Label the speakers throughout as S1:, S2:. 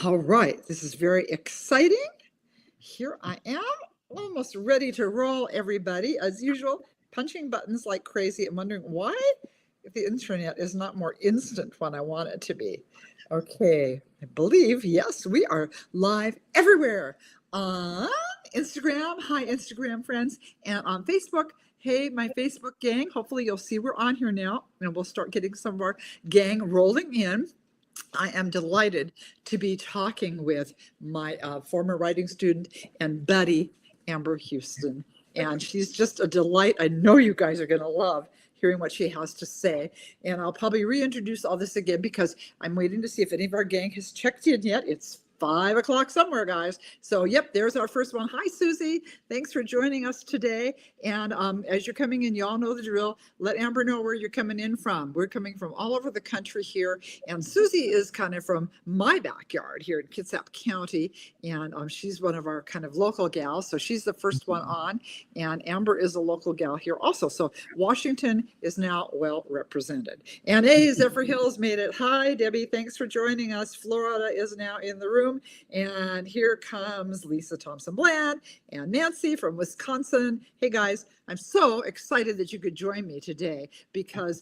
S1: All right, this is very exciting. Here I am, almost ready to roll, everybody. As usual, punching buttons like crazy and wondering why the internet is not more instant when I want it to be. Okay, I believe, yes, we are live everywhere on Instagram. Hi, Instagram friends, and on Facebook. Hey, my Facebook gang. Hopefully, you'll see we're on here now, and we'll start getting some of our gang rolling in. I am delighted to be talking with my former writing student and buddy, Amber Houston. And she's just a delight. I know you guys are going to love hearing what she has to say. And I'll probably reintroduce all this again because I'm waiting to see if any of our gang has checked in yet. It's 5 o'clock somewhere, guys. So, yep, there's our first one. Hi, Susie. Thanks for joining us today. And as you're coming in, y'all know the drill. Let Amber know where you're coming in from. We're coming from all over the country here. And Susie is kind of from my backyard here in Kitsap County. And she's one of our kind of local gals. So she's the first one on. And Amber is a local gal here also. So Washington is now well represented. And Zephyr Hills made it. Hi, Debbie. Thanks for joining us. Florida is now in the room. And here comes Lisa Thompson Bland and Nancy from Wisconsin. Hey, guys. I'm so excited that you could join me today because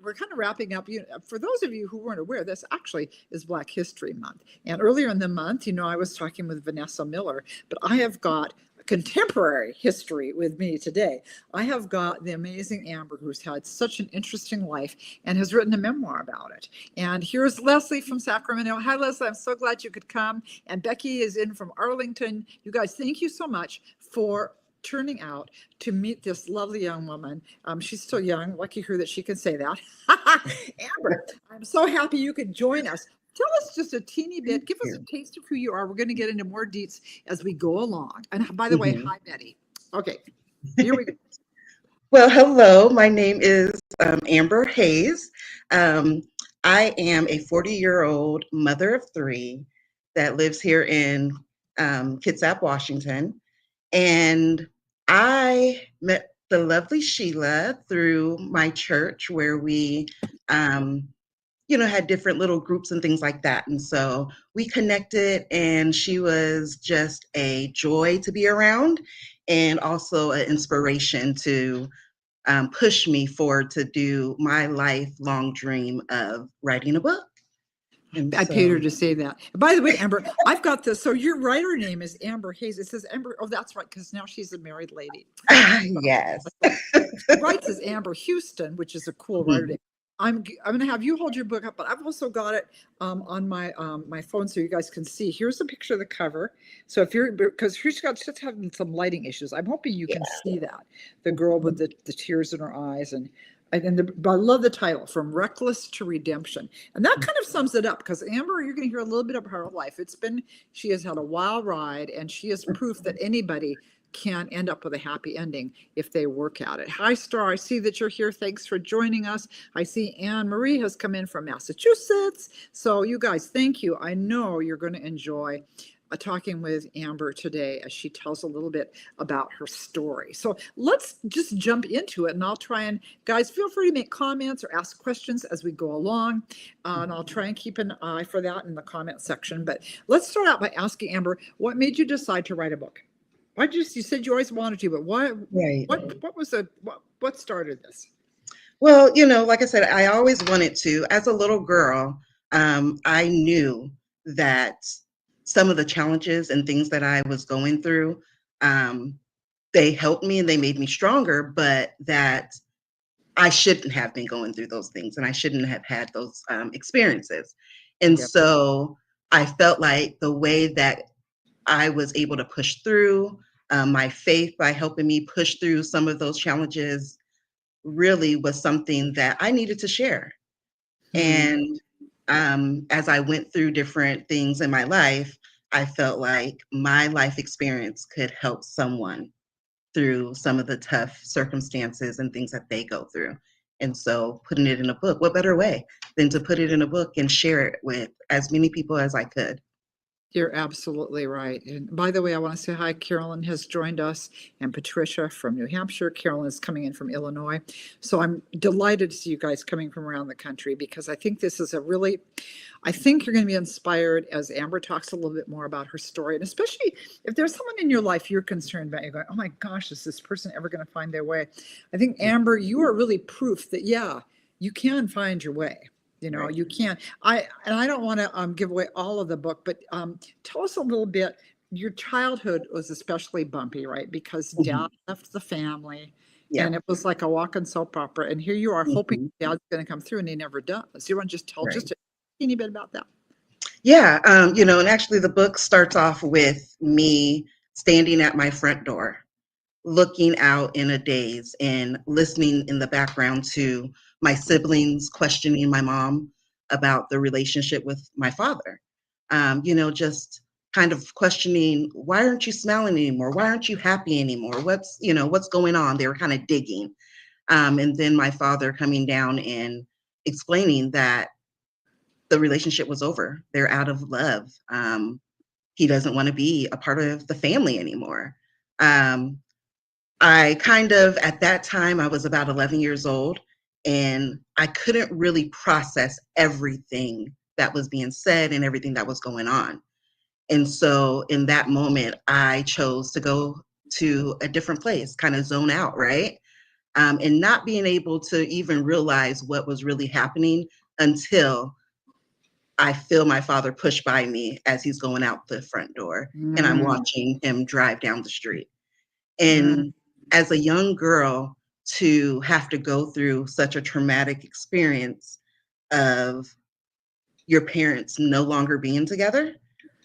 S1: we're kind of wrapping up. For those of you who weren't aware, this actually is Black History Month. And earlier in the month, I was talking with Vanessa Miller, but I have got contemporary history with me today. I have got the amazing Amber, who's had such an interesting life and has written a memoir about it. And here's Leslie from Sacramento. Hi, Leslie. I'm so glad you could come. And Becky is in from Arlington. You guys, thank you so much for turning out to meet this lovely young woman. She's still young. Lucky her that she can say that. Amber, I'm so happy you could join us. Tell us just a teeny bit. Give us a taste of who you are. We're going to get into more deets as we go along. And by the way, hi, Betty. Okay, here we go.
S2: Well, hello. My name is Amber Hayes. I am a 40-year-old mother of three that lives here in Kitsap, Washington. And I met the lovely Sheila through my church where we had different little groups and things like that. And so we connected, and she was just a joy to be around and also an inspiration to push me forward to do my lifelong dream of writing a book.
S1: I paid her to say that. By the way, Amber, I've got this. So your writer name is Amber Hayes. It says Amber. Oh, that's right, because now she's a married lady.
S2: Yes.
S1: She writes as Amber Houston, which is a cool writer name. I'm going to have you hold your book up, but I've also got it on my phone so you guys can see. Here's a picture of the cover. So if you're, because she's having some lighting issues. I'm hoping you can see that. The girl with the tears in her eyes but I love the title, From Reckless to Redemption. And that kind of sums it up because Amber, you're going to hear a little bit of her life. She has had a wild ride, and she is proof that anybody can end up with a happy ending if they work at it. Hi, Star. I see that you're here. Thanks for joining us. I see Anne Marie has come in from Massachusetts. So you guys, thank you. I know you're going to enjoy talking with Amber today as she tells a little bit about her story. So let's just jump into it, and I'll try and, guys, feel free to make comments or ask questions as we go along, and I'll try and keep an eye for that in the comment section. But let's start out by asking Amber, what made you decide to write a book? You said you always wanted to, but why? Right. What started this?
S2: Well, like I said, I always wanted to. As a little girl, I knew that some of the challenges and things that I was going through, they helped me and they made me stronger, but that I shouldn't have been going through those things and I shouldn't have had those experiences. And so I felt like the way that I was able to push through my faith by helping me push through some of those challenges really was something that I needed to share. And as I went through different things in my life, I felt like my life experience could help someone through some of the tough circumstances and things that they go through. And so putting it in a book, what better way than to put it in a book and share it with as many people as I could?
S1: You're absolutely right. And by the way, I want to say hi. Carolyn has joined us, and Patricia from New Hampshire. Carolyn is coming in from Illinois. So I'm delighted to see you guys coming from around the country, because I think this is a really, I think you're going to be inspired as Amber talks a little bit more about her story. And especially if there's someone in your life you're concerned about, you're going, oh my gosh, is this person ever going to find their way? I think, Amber, you are really proof that, yeah, you can find your way. You know,
S2: Right.
S1: you can't. I don't want to give away all of the book, but tell us a little bit. Your childhood was especially bumpy, right? Because dad
S2: Mhm.
S1: left the family,
S2: Yeah.
S1: and it was like a walking soap opera. And here you are hoping
S2: Mhm.
S1: dad's going to come through, and he never does. You want to just tell
S2: Right.
S1: just a teeny bit about that?
S2: Yeah, and actually the book starts off with me standing at my front door, looking out in a daze and listening in the background to my siblings questioning my mom about the relationship with my father. Just kind of questioning, why aren't you smiling anymore? Why aren't you happy anymore? What's going on? They were kind of digging. And then my father coming down and explaining that the relationship was over. They're out of love. He doesn't want to be a part of the family anymore. Um, I kind of, at that time, I was about 11 years old, and I couldn't really process everything that was being said and everything that was going on. And so in that moment, I chose to go to a different place, kind of zone out, right? And not being able to even realize what was really happening until I feel my father push by me as he's going out the front door, and I'm
S1: Mm,
S2: watching him drive down the street.
S1: mm,
S2: And as a young girl, to have to go through such a traumatic experience of your parents no longer being together,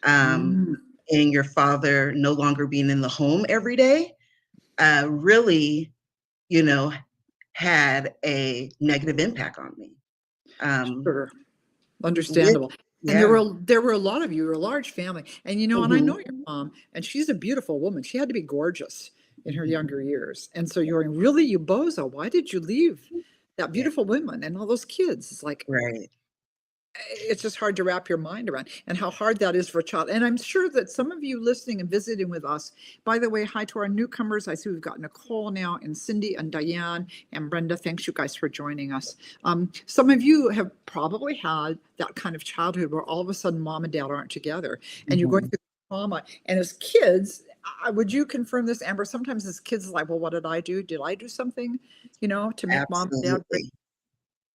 S2: um,
S1: mm.
S2: and your father no longer being in the home every day, really, you know, had a negative impact on me. Um,
S1: Sure.
S2: with
S1: Understandable. And
S2: Yeah.
S1: there were a lot of you, you're a large family. And and I know
S2: Mhm.
S1: your mom, and she's a beautiful woman. She had to be gorgeous in her younger years. And so you're going, really, you bozo, why did you leave that
S2: Yeah.
S1: beautiful woman and all those kids? It's like
S2: Right.
S1: it's just hard to wrap your mind around, and how hard that is for a child. And I'm sure that some of you listening and visiting with us, by the way, hi to our newcomers. I see we've got Nicole now, and Cindy, and Diane, and Brenda. Thanks, you guys, for joining us. Some of you have probably had that kind of childhood where all of a sudden mom and dad aren't together, and you're going
S2: Mhm.
S1: through trauma. And as kids, would you confirm this, Amber? Sometimes as kids, it's like, well, what did I do? Did I do something, to make mom and dad break,
S2: Absolutely.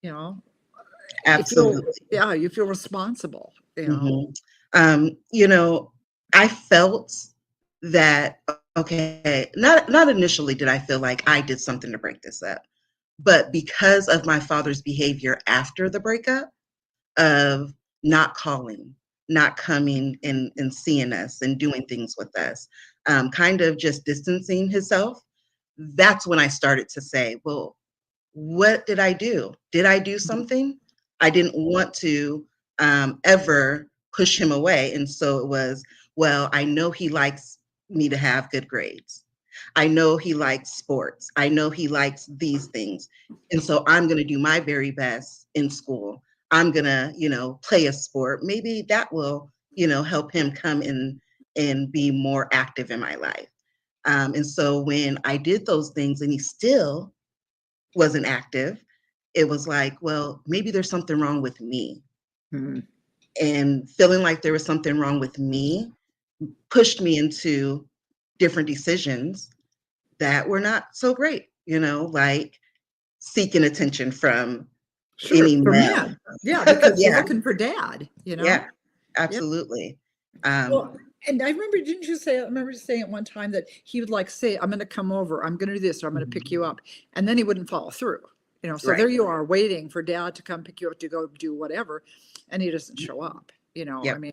S1: you know? You feel,
S2: Absolutely.
S1: yeah, you feel responsible.
S2: Mhm. You know, I felt that, okay, not initially did I feel like I did something to break this up, but because of my father's behavior after the breakup, of not calling, not coming and seeing us and doing things with us, kind of just distancing himself, that's when I started to say, well, what did I do? Did I do
S1: Mhm.
S2: something? I didn't want to ever push him away. And so it was, well, I know he likes me to have good grades. I know he likes sports. I know he likes these things. And so I'm going to do my very best in school. I'm going to, play a sport. Maybe that will, help him come in and be more active in my life. And so when I did those things and he still wasn't active, it was like, well, maybe there's something wrong with me.
S1: Mhm.
S2: And feeling like there was something wrong with me pushed me into different decisions that were not so great, like seeking attention from
S1: Sure,
S2: any
S1: for
S2: male.
S1: men. Yeah, because you're
S2: Yeah,
S1: looking for dad.
S2: yeah,
S1: Yeah.
S2: absolutely. Um,
S1: Well, and I remember, didn't you say, I remember you saying at one time that he would like say, I'm going to come over, I'm going to do this, or I'm going to pick
S2: mhm,
S1: you up. And then he wouldn't follow through. So there
S2: right.
S1: you are waiting for dad to come pick you up to go do whatever. And he doesn't show up. I
S2: Yep,
S1: mean,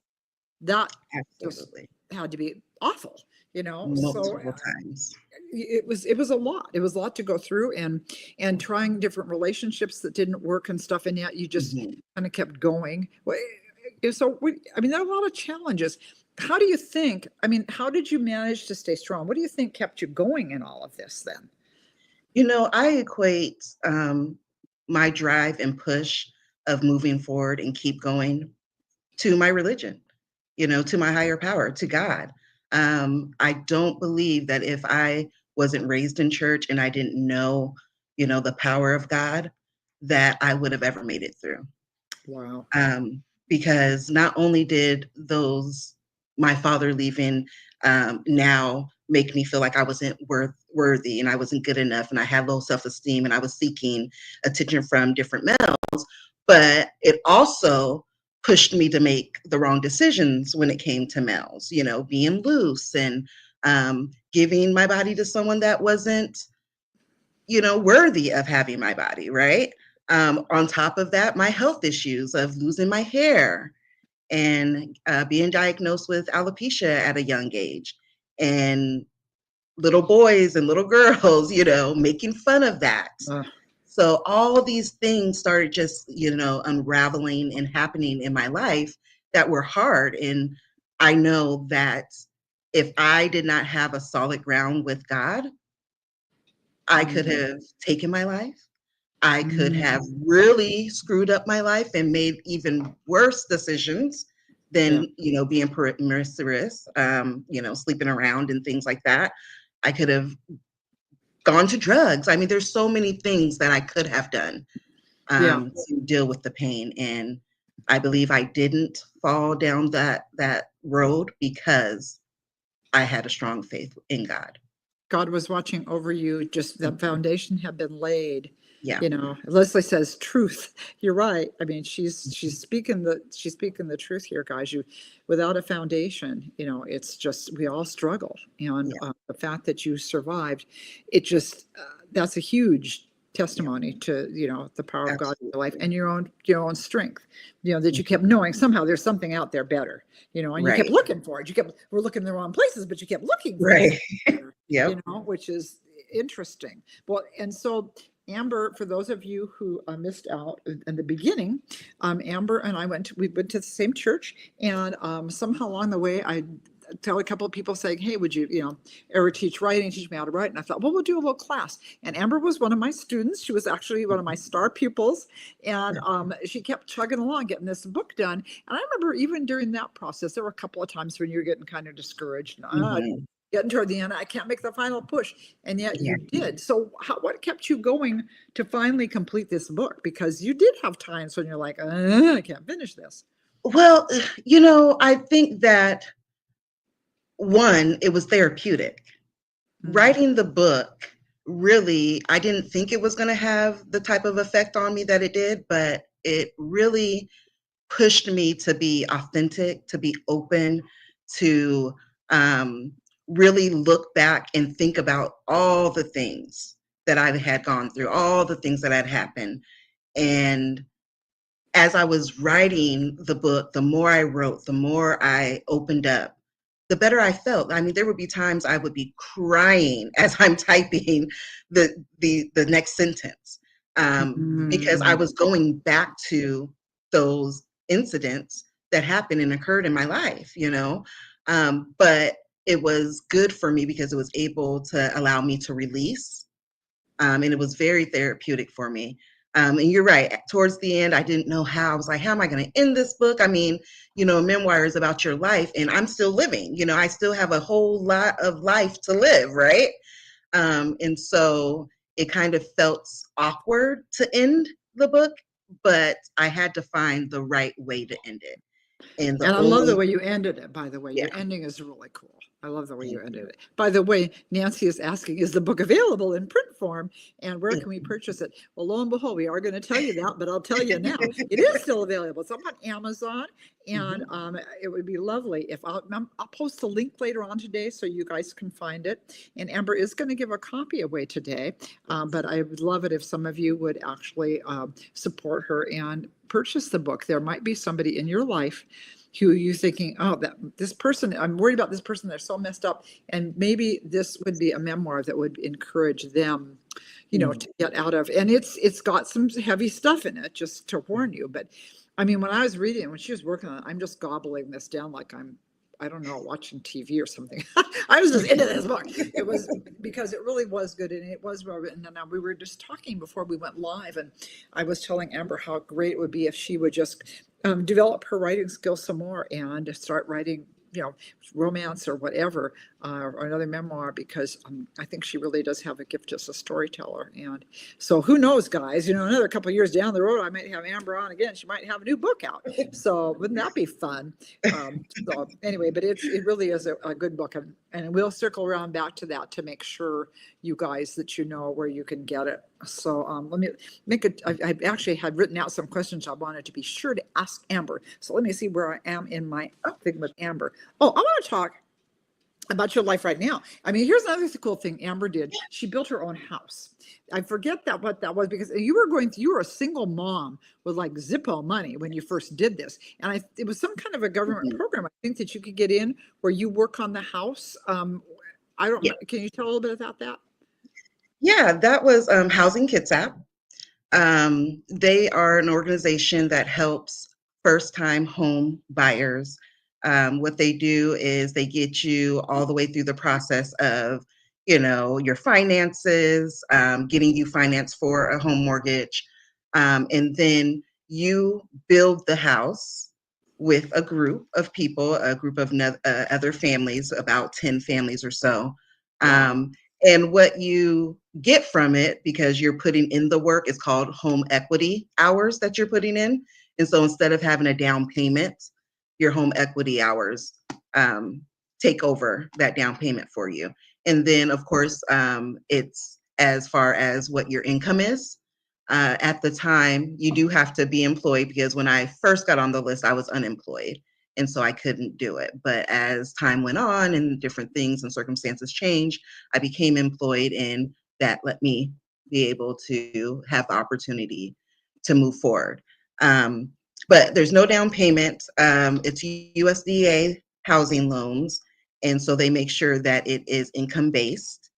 S1: that just
S2: absolutely.
S1: had to be awful. So
S2: Multiple times.
S1: it was a lot. It was a lot to go through, and trying different relationships that didn't work and stuff, and yet you just
S2: Mhm.
S1: kind of kept going. So I mean, there are a lot of challenges. How do you think? I mean, how did you manage to stay strong? What do you think kept you going in all of this then?
S2: I equate my drive and push of moving forward and keep going to my religion. to my higher power, to God. I don't believe that if I wasn't raised in church and I didn't know, the power of God, that I would have ever made it through.
S1: Wow.
S2: Because not only did my father leaving now make me feel like I wasn't worthy and I wasn't good enough and I had low self-esteem and I was seeking attention from different males, but it also pushed me to make the wrong decisions when it came to males, being loose and giving my body to someone that wasn't, worthy of having my body, right? On top of that, my health issues of losing my hair and being diagnosed with alopecia at a young age, and little boys and little girls, making fun of that.
S1: Uh,
S2: So all these things started just, unraveling and happening in my life that were hard. And I know that if I did not have a solid ground with God, I could
S1: mm,
S2: have taken my life. I could have
S1: mm,
S2: really screwed up my life and made even worse decisions
S1: yeah.
S2: than, being promiscuous, sleeping around and things like that. I could have gone to drugs. I mean, there's so many things that I could have done
S1: Yeah.
S2: to deal with the pain. And I believe I didn't fall down that road because I had a strong faith in God.
S1: God was watching over you. Just the
S2: Mhm.
S1: foundation had been laid.
S2: Yeah.
S1: Leslie says truth. You're right. I mean,
S2: Mhm.
S1: she's speaking the truth here, guys. You, without a foundation, it's just we all struggle. And
S2: Yeah.
S1: the fact that you survived, it just that's a huge
S2: Yeah.
S1: testimony to the power of God in your life
S2: Absolutely.
S1: and your own strength. That you kept
S2: Mhm.
S1: knowing somehow there's something out there better. And you kept
S2: Right.
S1: looking for it. We're looking in the wrong places, but you kept looking for this
S2: Right.
S1: better,
S2: Yep.
S1: which is interesting. Well, and so Amber, for those of you who missed out in the beginning, Amber and we went to the same church, and somehow along the way, I tell a couple of people saying, "Hey, would you, ever teach writing? Teach me how to write?" And I thought, well, we'll do a little class. And Amber was one of my students. She was actually one of my star pupils, and she kept chugging along, getting this book done. And I remember even during that process, there were a couple of times when you were getting kind of discouraged.
S2: Mhm.
S1: Getting toward the end, I can't make the final push, and yet
S2: Yeah.
S1: you did. So, what kept you going to finally complete this book? Because you did have times when you're like, I can't finish this.
S2: Well, I think that one, it was therapeutic.
S1: Mm,
S2: Writing the book, really, I didn't think it was going to have the type of effect on me that it did, but it really pushed me to be authentic, to be open, to um, really look back and think about all the things that I had gone through, all the things that had happened. And as I was writing the book, the more I wrote, the more I opened up, the better I felt. I mean, there would be times I would be crying as I'm typing the next sentence, because I
S1: mm.
S2: was going back to those incidents that happened and occurred in my life, But it was good for me because it was able to allow me to release, and it was very therapeutic for me. And you're right. Towards the end, I didn't know how. I was like, how am I going to end this book? I mean, a memoir is about your life, and I'm still living. I still have a whole lot of life to live, right? And so it kind of felt awkward to end the book, but I had to find the right way to end it. And the
S1: And I love the
S2: only,
S1: way you ended it, by the way.
S2: yeah,
S1: Your ending is really cool. I love the way you
S2: thank
S1: ended
S2: you.
S1: it. By the way, Nancy is asking, is the book available in print form and where can we purchase it? Well, lo and behold, we are going to tell you that, but I'll tell you now, it is still available. It's up on Amazon, and
S2: Mhm.
S1: it would be lovely if I'll post a link later on today so you guys can find it. And Amber is going to give a copy away today, but I would love it if some of you would actually support her and purchase the book. There might be somebody in your life who you thinking, oh, that this person, I'm worried about this person, they're so messed up. And maybe this would be a memoir that would encourage them,
S2: Mhm.
S1: to get out of. And it's got some heavy stuff in it, just to warn you. But I mean, when I was reading, when she was working on it, I'm just gobbling this down like I'm I don't know, watching TV or something. I was just into this book. It was because it really was good and it was well written. And we were just talking before we went live, and I was telling Amber how great it would be if she would just develop her writing skills some more and start writing, romance or whatever, or another memoir, because I think she really does have a gift as a storyteller. And so who knows, guys, another couple of years down the road, I might have Amber on again. She might have a new book out. So wouldn't that be fun? So anyway, but it really is a good book. And we'll circle around back to that to make sure you guys that where you can get it. So let me make it. I actually had written out some questions I wanted to be sure to ask Amber. So let me see where I am in my thing with Amber. Oh, I want to talk about your life right now. I mean, here's another cool thing Amber did. She built her own house. I forget what that was, because you were a single mom with like Zippo money when you first did this. And it was some kind of a government program, I think, that you could get in where you work on the house. I don't know. Can you tell a little bit about that?
S2: Yeah, that was Housing Kitsap. They are an organization that helps first-time home buyers. What they do is they get you all the way through the process of, your finances, getting you financed for a home mortgage, and then you build the house with a group of people, a group of other families, about 10 families or so.
S1: Wow.
S2: And what you get from it, because you're putting in the work, is called home equity hours that you're putting in. And so instead of having a down payment, your home equity hours take over that down payment for you. And then, of course, it's as far as what your income is. At the time, you do have to be employed, because when I first got on the list, I was unemployed. And so I couldn't do it. But as time went on and different things and circumstances changed, I became employed, and that let me be able to have the opportunity to move forward. But there's no down payment. It's USDA housing loans. And so they make sure that it is income based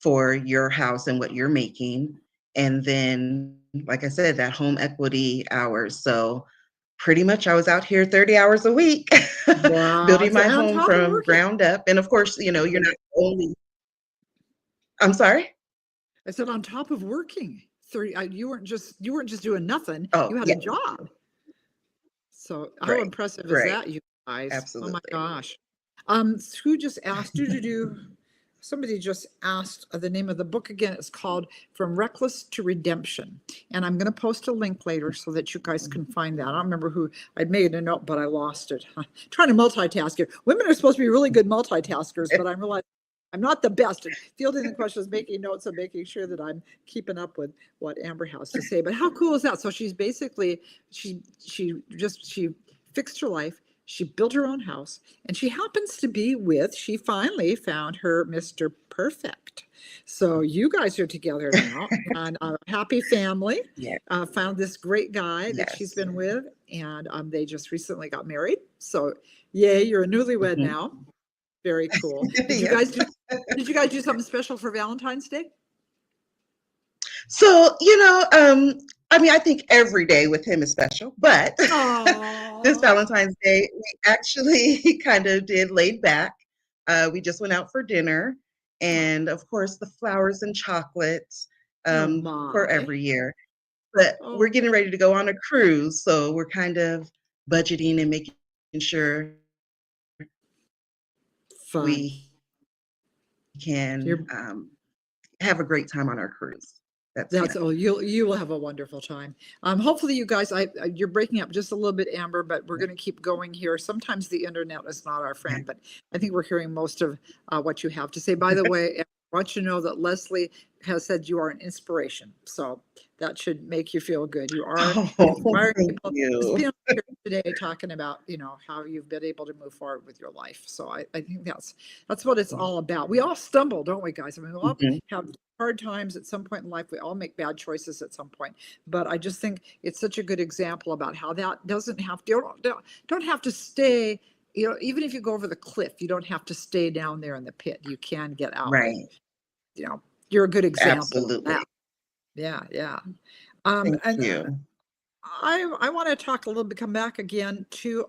S2: for your house and what you're making. And then, like I said, that home equity hours. So pretty much I was out here 30 hours a week
S1: Wow.
S2: building my
S1: On
S2: home
S1: top of
S2: from
S1: working.
S2: ground up. And of course, you're not only, I'm sorry?
S1: I said on top of working 30, you weren't just doing nothing.
S2: Oh,
S1: You had
S2: yeah,
S1: a job. So how
S2: right,
S1: impressive is
S2: right.
S1: that, you guys? Oh my
S2: Absolutely.
S1: gosh. Who just asked, somebody just asked the name of the book again. It's called From Reckless to Redemption. And I'm going to post a link later so that you guys can find that. I don't remember who. I made a note, but I lost it. I'm trying to multitask here. Women are supposed to be really good multitaskers, but I'm realizing I'm not the best at fielding the questions, making notes, and making sure that I'm keeping up with what Amber has to say. But how cool is that? So she's basically, she fixed her life. She built her own house, and she happens to be she finally found her Mr. Perfect. So you guys are together now, and a happy family.
S2: Yeah,
S1: Found this great guy that she's
S2: yes.
S1: been with, and they just recently got married. So, yay, you're a newlywed
S2: Mhm.
S1: now. Very cool. Did you
S2: Yes.
S1: guys do? Did you guys do something special for Valentine's Day?
S2: So, I mean, I think every day with him is special, but this
S1: Oh,
S2: Valentine's Day, we actually kind of did laid back. We just went out for dinner, and of course, the flowers and chocolates
S1: oh
S2: for
S1: my.
S2: every year. But we're
S1: Oh,
S2: getting ready to go on a cruise, so we're kind of budgeting and making sure
S1: fun.
S2: we can
S1: You're
S2: have a great time on our cruise. That's
S1: That's you will have a wonderful time. Hopefully you guys, you're breaking up just a little bit, Amber, but we're going to keep going here. Sometimes the internet is not our friend, but I think we're hearing most of what you have to say. By the way, I want you to know that Leslie has said you are an inspiration, so that should make you feel good. You are
S2: Oh,
S1: inspiring
S2: thank
S1: people. Just
S2: you.
S1: being here today talking about how you've been able to move forward with your life. So I think that's what it's all about. We all stumble, don't we, guys? I mean, we all
S2: Mhm.
S1: have hard times at some point in life. We all make bad choices at some point, but I just think it's such a good example about how that doesn't have to, don't have to stay, even if you go over the cliff, you don't have to stay down there in the pit. You can get out, and
S2: Right.
S1: you're a good example of
S2: Absolutely.
S1: that. Yeah, yeah.
S2: Thank
S1: And
S2: you.
S1: I want to talk a little bit, come back again to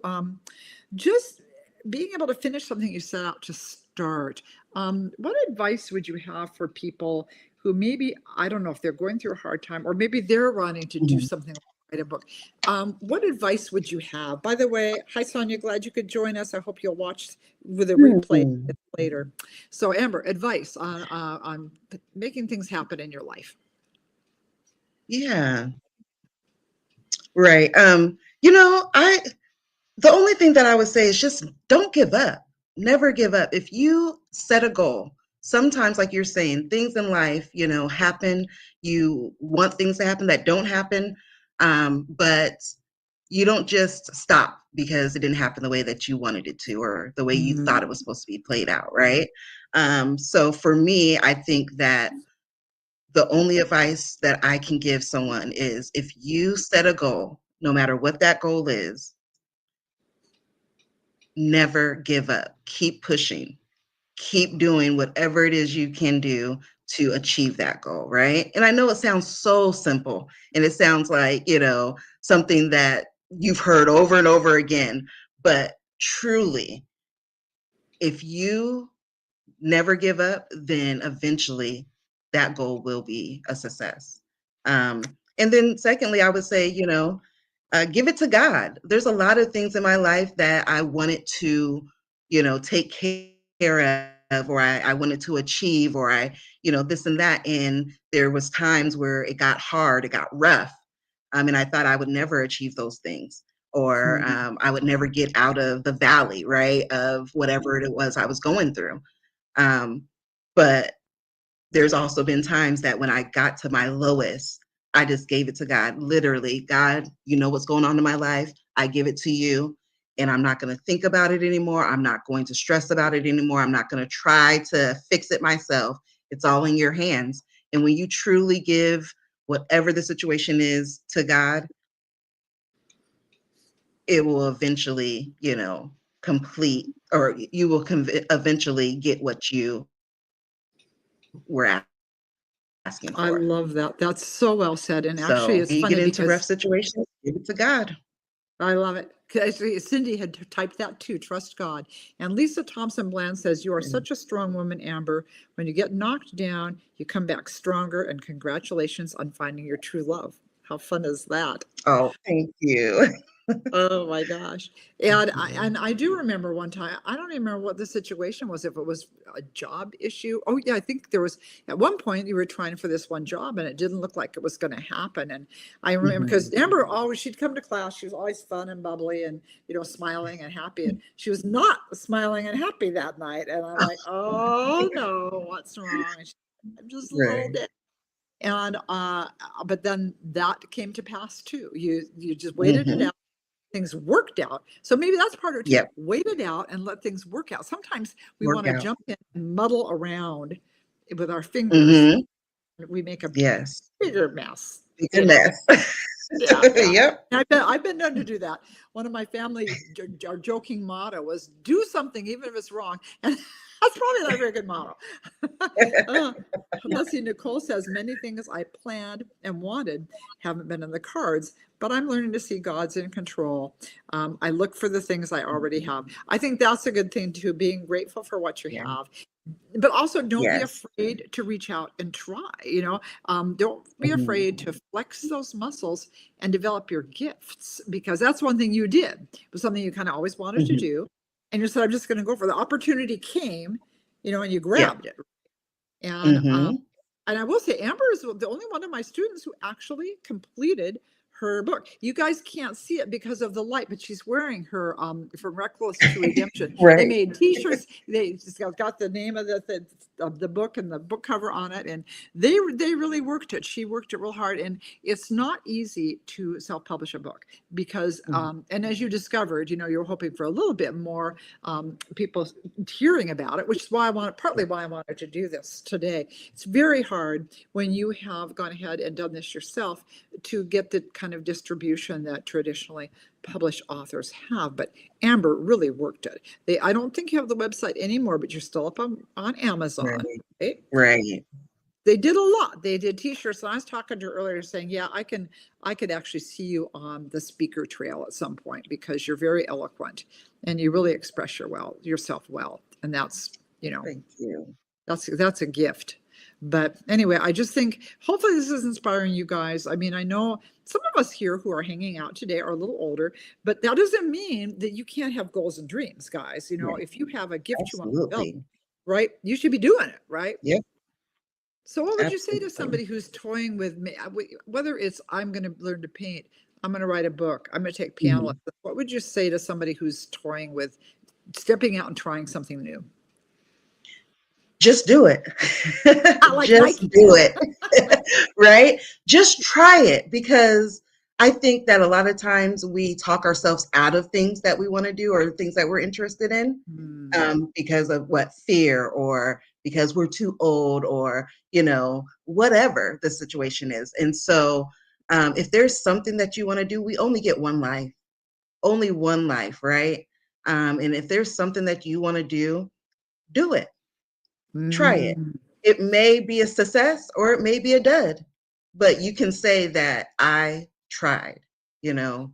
S1: just being able to finish something you set out to start. What advice would you have for people who maybe, I don't know if they're going through a hard time, or maybe they're wanting to do
S2: Mhm.
S1: something like write a book? What advice would you have? By the way, hi Sonia, glad you could join us. I hope you'll watch with a replay
S2: Hmm.
S1: later. So Amber, advice on making things happen in your life.
S2: Yeah, right. I the only thing that I would say is just don't give up. Never give up. If you set a goal, sometimes, like you're saying, things in life, happen. You want things to happen that don't happen, but you don't just stop because it didn't happen the way that you wanted it to or the way you thought it was supposed to be played out, right? So for me, I think that the only advice that I can give someone is if you set a goal, no matter what that goal is, never give up. Keep pushing. Keep doing whatever it is you can do to achieve that goal, right? And I know it sounds so simple and it sounds like, something that you've heard over and over again, but truly, if you never give up, then eventually that goal will be a success. And then, secondly, I would say, give it to God. There's a lot of things in my life that I wanted to, take care of, or I wanted to achieve, or this and that. And there was times where it got hard, it got rough. And I thought I would never achieve those things, or I would never get out of the valley, right, of whatever it was I was going through. Um, but there's also been times that when I got to my lowest, I just gave it to God. Literally, God, you know what's going on in my life. I give it to you, and I'm not going to think about it anymore. I'm not going to stress about it anymore. I'm not going to try to fix it myself. It's all in your hands. And when you truly give whatever the situation is to God, it will eventually, complete, or you will eventually get what you were asking
S1: I
S2: for.
S1: love that. That's so well said. And actually,
S2: So
S1: it's
S2: when you get
S1: funny
S2: into rough
S1: because
S2: situations, give it to God.
S1: I love it. 'Cause Cindy had typed that too. Trust God. And Lisa Thompson Bland says, "You are
S2: Mm.
S1: such a strong woman, Amber. When you get knocked down, you come back stronger. And congratulations on finding your true love." How fun is that?
S2: Oh, thank you.
S1: Oh my gosh. And I
S2: Mhm.
S1: and I do remember one time, I don't even remember what the situation was, if it was a job issue. Oh yeah, I think there was at one point you were trying for this one job and it didn't look like it was going to happen. And I remember because
S2: Mhm.
S1: Amber always she'd come to class, she was always fun and bubbly and smiling and happy. And she was not smiling and happy that night. And I'm like, oh no, what's wrong? And I'm just a little
S2: Right.
S1: bit. And but then that came to pass too. You just waited it
S2: Mhm.
S1: out, things worked out. So maybe that's part of it too.
S2: Yep.
S1: Wait it out and let things work out. Sometimes we want
S2: Work
S1: to
S2: out.
S1: jump in and muddle around with our fingers.
S2: Mhm.
S1: We make a
S2: Yes.
S1: bigger mess,
S2: It's a
S1: you know.
S2: mess.
S1: Yeah, yeah.
S2: Yep.
S1: I've been known to do that. One of my family, our joking motto was do something even if it's wrong. And that's probably not a very good motto. uh, let's see, Nicole says, many things I planned and wanted haven't been in the cards, but I'm learning to see God's in control. I look for the things I already have. I think that's a good thing too, being grateful for what you
S2: Yeah.
S1: have, but also don't be
S2: Yes.
S1: afraid to reach out and try. Don't be
S2: Mhm.
S1: afraid to flex those muscles and develop your gifts, because that's one thing you did. It was something you kind of always wanted to
S2: Mhm.
S1: do, and you said, I'm just going to go for the opportunity came, and you
S2: Yep.
S1: grabbed it. And
S2: Mhm.
S1: I will say, Amber is the only one of my students who actually completed her book. You guys can't see it because of the light, but she's wearing her From Reckless to Redemption. They
S2: Right.
S1: made T-shirts. They just got the name of the book and the book cover on it, and they really worked it. She worked it real hard, and it's not easy to self-publish a book because
S2: Mhm.
S1: and as you discovered, you're hoping for a little bit more people hearing about it, which is partly why I wanted to do this today. It's very hard when you have gone ahead and done this yourself to get the kind of distribution that traditionally published authors have. But Amber really worked it. I don't think you have the website anymore, but you're still up on Amazon,
S2: Right.
S1: right?
S2: Right.
S1: they did a lot. They did t-shirts. And I was talking to her earlier saying, yeah, I could actually see you on the speaker trail at some point because you're very eloquent and you really express yourself well. And that's,
S2: Thank you.
S1: that's a gift. But anyway, I just think hopefully this is inspiring you guys. I mean, I know some of us here who are hanging out today are a little older, but that doesn't mean that you can't have goals and dreams, guys.
S2: Right.
S1: If you have a gift you want to develop,
S2: Absolutely.
S1: right, you should be doing it, right?
S2: Yep.
S1: So what would you say to
S2: Absolutely.
S1: somebody who's toying with me, whether it's I'm going to learn to paint, I'm going to write a book, I'm going to take piano
S2: Mhm.
S1: lessons. What would you say to somebody who's toying with stepping out and trying something new?
S2: Just do it.
S1: Like
S2: Just
S1: Nike.
S2: do it. Right? Just try it, because I think that a lot of times we talk ourselves out of things that we want to do or things that we're interested in,
S1: Hmm.
S2: because of what fear, or because we're too old, or whatever the situation is. And so if there's something that you want to do, we only get only one life, right? And if there's something that you want to do it. Try it.
S1: Mm.
S2: It may be a success or it may be a dud, but you can say that I tried. You know,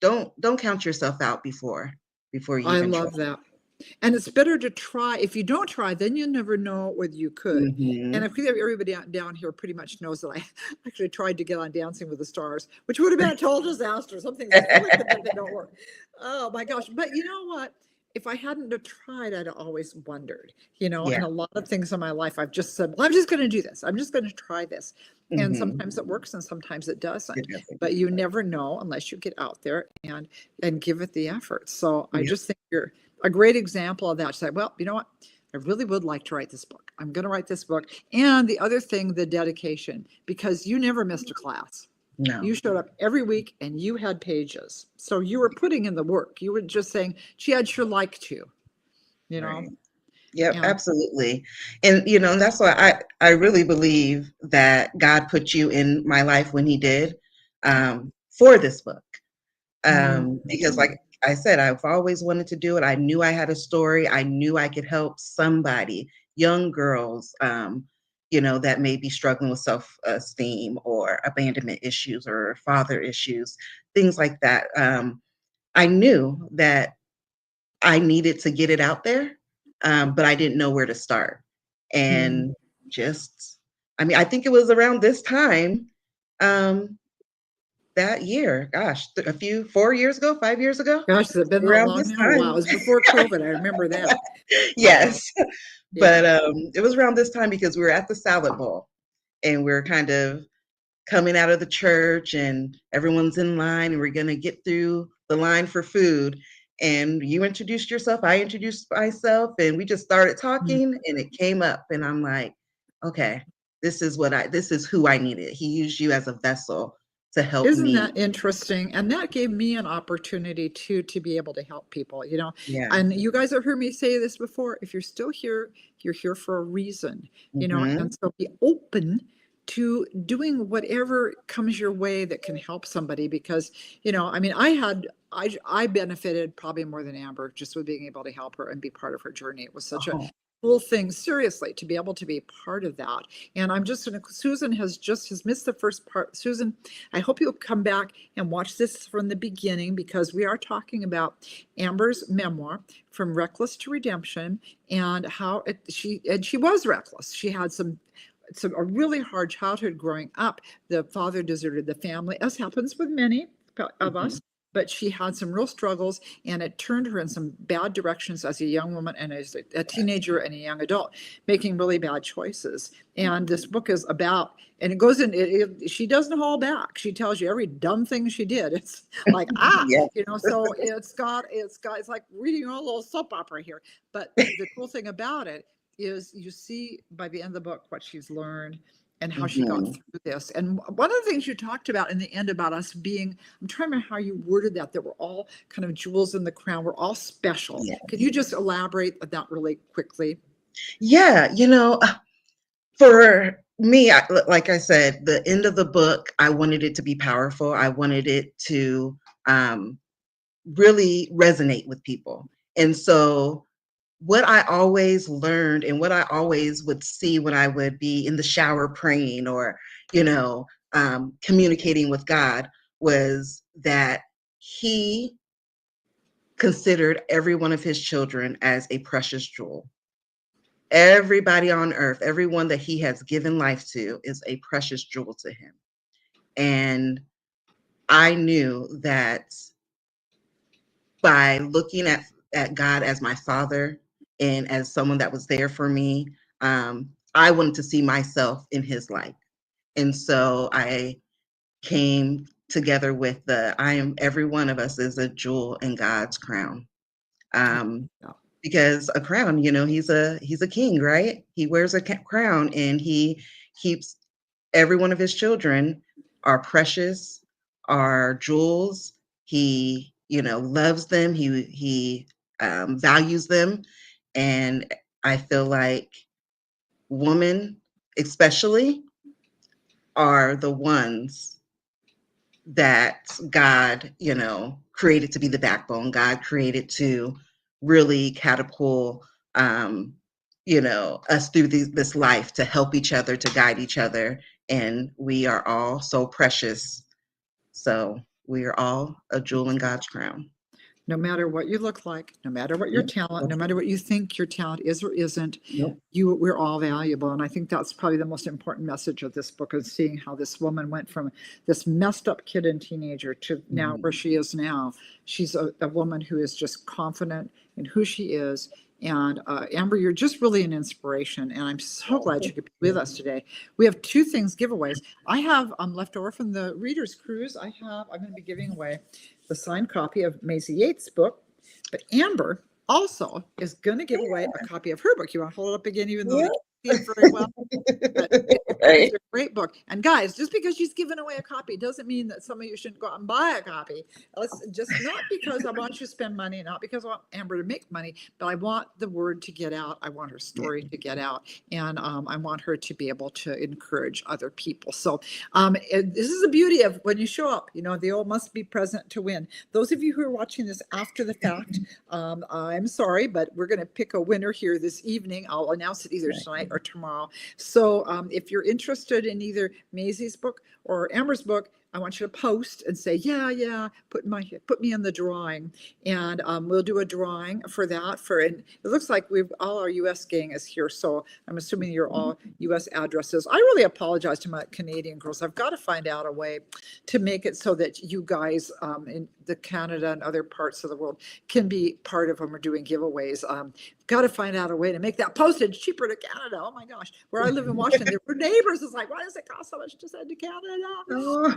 S2: don't count yourself out before you
S1: I
S2: even try.
S1: love that. And it's better to try. If you don't try, then you never know whether you could. And I
S2: Hmm.
S1: think everybody down here pretty much knows that I actually tried to get on Dancing with the Stars, which would have been a total disaster. Some things really good that they don't work. Oh my gosh. But you know what? If I hadn't have tried, I'd always wondered,
S2: Yeah.
S1: and a lot of things in my life, I've just said, well, I'm just going to do this. I'm just going to try this. And
S2: Hmm.
S1: sometimes it works and sometimes it
S2: It
S1: doesn't.
S2: doesn't.
S1: But you never know unless you get out there and give it the effort. So I
S2: Yep.
S1: just think you're a great example of that. Say, well, you know what? I really would like to write this book. I'm going to write this book. And the other thing, the dedication, because you never missed a class.
S2: No.
S1: You showed up every week and you had pages. So you were putting in the work. You were just saying, gee, I'd sure like to, you know?
S2: Right. Yep,
S1: And
S2: absolutely. And that's why I really believe that God put you in my life when he did, for this book.
S1: mm,
S2: Because like I said, I've always wanted to do it. I knew I had a story. I knew I could help somebody, young girls, that may be struggling with self-esteem or abandonment issues or father issues, things like that. I knew that I needed to get it out there, but I didn't know where to start.
S1: mm.
S2: And just, I mean, I think it was around this time, um, that year, gosh, 4 years ago, 5 years ago,
S1: Gosh, has it been that
S2: around
S1: long
S2: this
S1: now? Wow, it
S2: time.
S1: was before COVID. I remember that. Wow.
S2: Yes. But
S1: Yeah.
S2: it was around this time because we were at the salad bowl and we're kind of coming out of the church and everyone's in line and we're going to get through the line for food. And you introduced yourself, I introduced myself, and we just started
S1: Mm.
S2: talking and it came up. And I'm like, okay, this is who I needed. He used you as a vessel to help
S1: Isn't
S2: me.
S1: that interesting? And that gave me an opportunity to be able to help people,
S2: Yeah.
S1: And you guys have heard me say this before. If you're still here, you're here for a reason,
S2: Hmm.
S1: And so be open to doing whatever comes your way that can help somebody because, I mean, I benefited probably more than Amber just with being able to help her and be part of her journey. It was such a
S2: Oh,
S1: cool thing, seriously, to be able to be part of that. And I'm just going to, Susan has missed the first part. Susan, I hope you'll come back and watch this from the beginning because we are talking about Amber's memoir, From Reckless to Redemption, and how she was reckless. She had a really hard childhood growing up. The father deserted the family, as happens with many of
S2: mhm.
S1: us. But she had some real struggles, and it turned her in some bad directions as a young woman and as a teenager and a young adult, making really bad choices. And this book is about, and it goes in. She doesn't hold back. She tells you every dumb thing she did. It's like
S2: Yeah.
S1: So it's like reading a little soap opera here. But the cool thing about it is you see by the end of the book what she's learned and how she got
S2: Hmm.
S1: through this. And one of the things you talked about in the end about us being, I'm trying to remember how you worded that we're all kind of jewels in the crown, we're all special. Could you
S2: Yes.
S1: just elaborate on that really quickly?
S2: Yeah. For me, like I said, the end of the book, I wanted it to be powerful. I wanted it to, um, really resonate with people. And so what I always learned and what I always would see when I would be in the shower praying or, you know, communicating with God was that he considered every one of his children as a precious jewel. Everybody on earth, everyone that he has given life to is a precious jewel to him. And I knew that by looking at God as my father and as someone that was there for me, I wanted to see myself in his light. And so I came together with the I am every one of us is a jewel in God's crown. Um,
S1: Yeah.
S2: because a crown, you know, he's a king, right? He wears a crown and he keeps every one of his children are precious, are jewels. He, you know, loves them. He values them, and I feel like women, especially, are the ones that God, you know, created to be the backbone. God created to really catapult, you know, us through this life to help each other, to guide each other. And we are all so precious. So we are all a jewel in God's crown.
S1: No matter what you look like, no matter what your
S2: Yep,
S1: talent, no
S2: that's
S1: matter what you think your talent is or isn't,
S2: yep.
S1: we're all valuable. And I think that's probably the most important message of this book is seeing how this woman went from this messed up kid and teenager to now where
S2: Mhm.
S1: she is now. She's a woman who is just confident in who she is. And Amber, you're just really an inspiration. And I'm so glad you could be with us today. We have two things giveaways. I have left over from the Reader's Cruise. I'm going to be giving away the signed copy of Maisie Yates' book. But Amber also is going to give away a copy of her book. You want to hold it up again, even though they
S2: Yep.
S1: can't see it very well? But it's
S2: Right.
S1: a great book. And guys, just because she's giving away a copy doesn't mean that some of you shouldn't go out and buy a copy. Let's just not because I want you to spend money, not because I want Amber to make money, but I want the word to get out. I want her story to get out, and I want her to be able to encourage other people. So this is the beauty of when you show up. You know, the old must be present to win. Those of you who are watching this after the fact, I'm sorry, but we're going to pick a winner here this evening. I'll announce it either tonight or tomorrow. So if you're interested in either Maisie's book or Amber's book, I want you to post and say, yeah, put me in the drawing, and we'll do a drawing for that. And it looks like all our U.S. gang is here, so I'm assuming you're all U.S. addresses. I really apologize to my Canadian girls. I've got to find out a way to make it so that you guys in the Canada and other parts of the world can be part of when we're doing giveaways. Got to find out a way to make that postage cheaper to Canada. Oh my gosh, where I live in Washington, we're neighbors. It's like, why does it cost so much to send to Canada?
S2: Oh,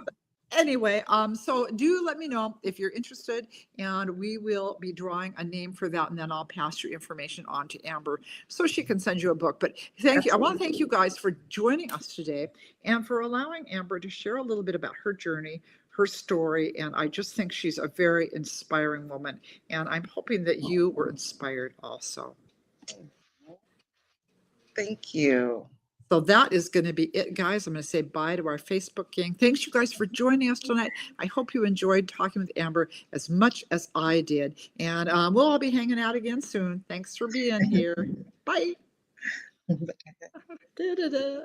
S1: Anyway, so do let me know if you're interested, and we will be drawing a name for that, and then I'll pass your information on to Amber so she can send you a book. But thank you. I want to thank you guys for joining us today and for allowing Amber to share a little bit about her journey, her story, and I just think she's a very inspiring woman, and I'm hoping that you were inspired also.
S2: thank you.
S1: So that is going to be it, guys. I'm going to say bye to our Facebook gang. Thanks, you guys, for joining us tonight. I hope you enjoyed talking with Amber as much as I did. And we'll all be hanging out again soon. Thanks for being here. Bye. Da, da, da.